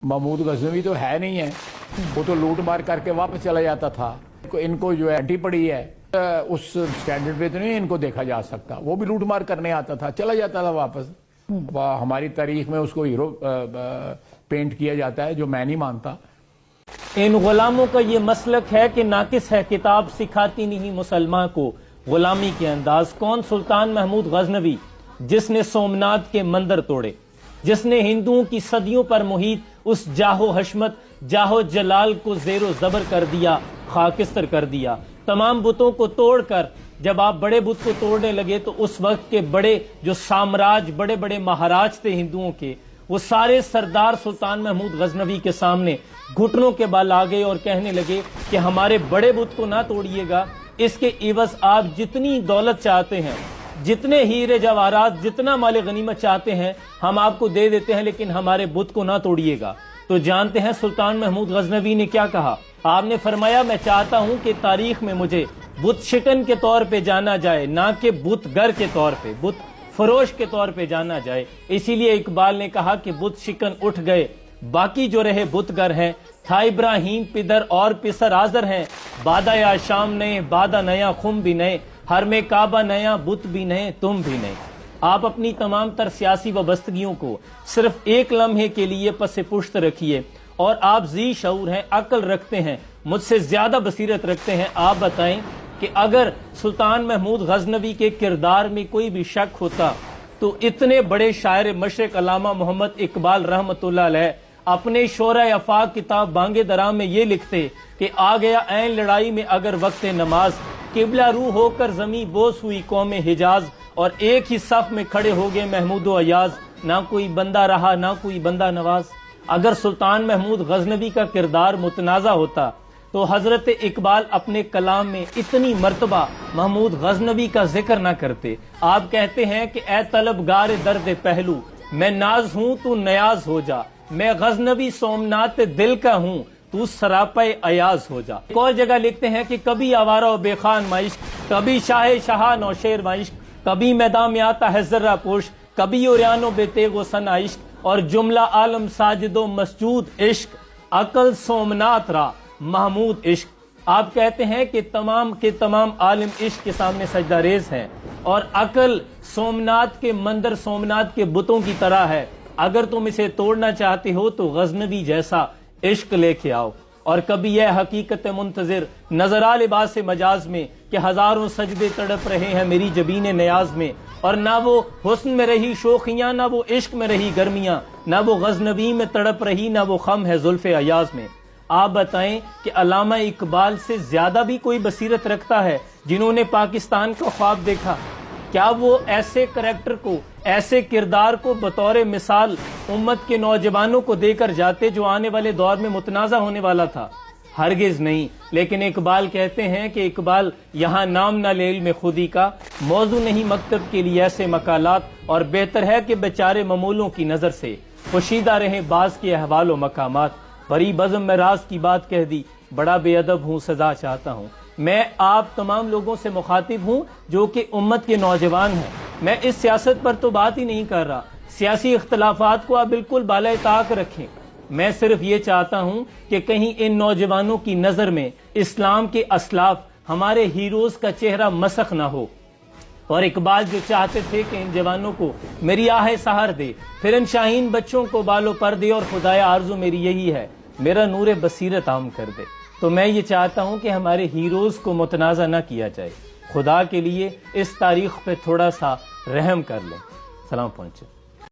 महमूद गजनवी तो है नहीं है, वो तो लूट मार करके वापस चला जाता था। इनको जो है हड्डी पड़ी है, उस स्टैंडर्ड पे तो नहीं इनको देखा जा सकता। वो भी लूट मार करने आता था, चला जाता था वापस। हमारी तारीख में उसको हीरो पेंट किया जाता है, जो मैं नहीं मानता। इन गुलामों का ये मसलक है कि नाकिस है किताब सिखाती नहीं मुसलमान को गुलामी के अंदाज। कौन? सुल्तान महमूद गजनवी, जिसने सोमनाथ के मंदिर तोड़े, जिसने हिंदुओं की सदियों पर मुहित उस जाहो हशमत जाहो जलाल को जेरो जबर कर दिया, खाकिस्तर कर दिया। तमाम बुतों को तोड़कर जब आप बड़े बुत को तोड़ने लगे तो उस वक्त के बड़े जो साम्राज्य, बड़े बड़े महाराज थे हिंदुओं के, वो सारे सरदार सुल्तान महमूद गजनवी के सामने घुटनों के बल आ गए और कहने लगे कि हमारे बड़े बुत को ना तोड़िएगा, इसके इवज आप जितनी दौलत चाहते हैं, जितने हीरे जवाहरात, जितना माल गनीमत चाहते हैं हम आपको दे देते हैं, लेकिन हमारे बुत को ना तोड़िएगा। तो जानते हैं सुल्तान महमूद गजनवी ने क्या कहा? आपने फरमाया, मैं चाहता हूं कि तारीख में मुझे बुत शिकन के तौर पे जाना जाए, ना कि बुतगर के तौर पे, बुत फरोश के तौर पे जाना जाए। इसीलिए इकबाल ने कहा कि बुत शिकन उठ गए, बाकी जो रहे बुतगर हैं। था इब्राहिम पिदर और पिसर आजर हैं, बादा या शाम नए बादा नया खुम भी नए, हर में काबा नया बुत भी नए तुम भी नए। आप अपनी तमाम तर सियासी वाबस्तगियों को सिर्फ एक लम्हे के लिए पसे पुश्त रखिए, और आप जी शऊर हैं, अक्ल रखते हैं, मुझसे ज्यादा बसीरत रखते हैं। आप बताएं कि अगर सुल्तान महमूद गजनवी के किरदार में कोई भी शक होता तो इतने बड़े शायर मशरिक अल्लामा मोहम्मद इकबाल रहमतुल्लाह अलैह अपने शोरा अफाक किताब बांगे दरा में ये लिखते कि आ गया ऐन लड़ाई में अगर वक्त नमाज, किबला रू होकर जमी बोस हुई कौम हिजाज, और एक ही सफ में खड़े हो गए महमूद अयाज, ना कोई बंदा रहा ना कोई बंदा नवाज। अगर सुल्तान महमूद गजनवी का किरदार मुतनाज़ा होता तो हजरत इकबाल अपने कलाम में इतनी मर्तबा महमूद गजनवी का जिक्र ना करते। आप कहते हैं कि ए तलबगार दर्द पहलू, मैं नाज हूं तू नयाज हो जा, मैं गजनवी सोमनाथ दिल का हूं तू सरापे अयाज हो जा। एक और जगह लिखते हैं कि कभी आवारा व बेखान माइश्क, कभी शाह शाह नौशेर माइश्क, कभी मैदान में आता है जर्रा पोश, कभी ओरियानो बेतेगो सना इश्क, और जुमला आलम साजिदो मसजूद इश्क, अकल सोमनाथ रा महमूद इश्क। आप कहते हैं कि तमाम आलिम इश्क के सामने सजदारेज हैं, और अकल सोमनाथ के मंदिर, सोमनाथ के बुतों की तरह है। अगर तुम इसे तोड़ना चाहते हो तो गजनवी जैसा इश्क लेके आओ। और कभी यह हकीकत मुंतजिर नजर आ लिबास मजाज में कि हजारों सजदे तड़प रहे हैं मेरी जबीन नयाज में, और ना वो हुस्न में रही शोखियां, ना वो इश्क में रही गर्मियां, ना वो गजनवी में तड़प रही, ना वो खम है जुल्फे अयाज में। आप बताएं कि अल्लामा इकबाल से ज्यादा भी कोई बसीरत रखता है जिन्होंने पाकिस्तान का ख्वाब देखा? क्या वो ऐसे करैक्टर को, ऐसे किरदार को बतौर मिसाल उम्मत के नौजवानों को देकर जाते जो आने वाले दौर में मुतनाज़ा होने वाला था? हरगिज नहीं। लेकिन इकबाल कहते हैं कि इकबाल यहाँ नाम ना लेल में खुदी का, मौजू नहीं मकतब के लिए ऐसे मकालात, और बेहतर है कि बेचारे ममूलों की नजर से पोशीदा रहे बाज के अहवाल व मकामात। बड़ी बज़म में राज की बात कह दी, बड़ा बेअदब हूँ सजा चाहता हूँ। मैं आप तमाम लोगों से मुखातिब हूँ जो कि उम्मत के नौजवान हैं। मैं इस सियासत पर तो बात ही नहीं कर रहा, सियासी इख्तलाफात को आप बिल्कुल बाले ताक रखें। मैं सिर्फ ये चाहता हूँ कि कहीं इन नौजवानों की नज़र में इस्लाम के असलाफ, हमारे हीरोज का चेहरा मसख ना हो। और इकबाल जो चाहते थे कि इन जवानों को मेरी आहे सहार दे, फिर इन शाहीन बच्चों को बालों पर दे, और खुदाया आरज़ू मेरी यही है मेरा नूर बसीरत आम कर दे। तो मैं ये चाहता हूं कि हमारे हीरोज को मुतनाज़ा ना किया जाए। खुदा के लिए इस तारीख पे थोड़ा सा रहम कर लें। सलाम पहुंचे।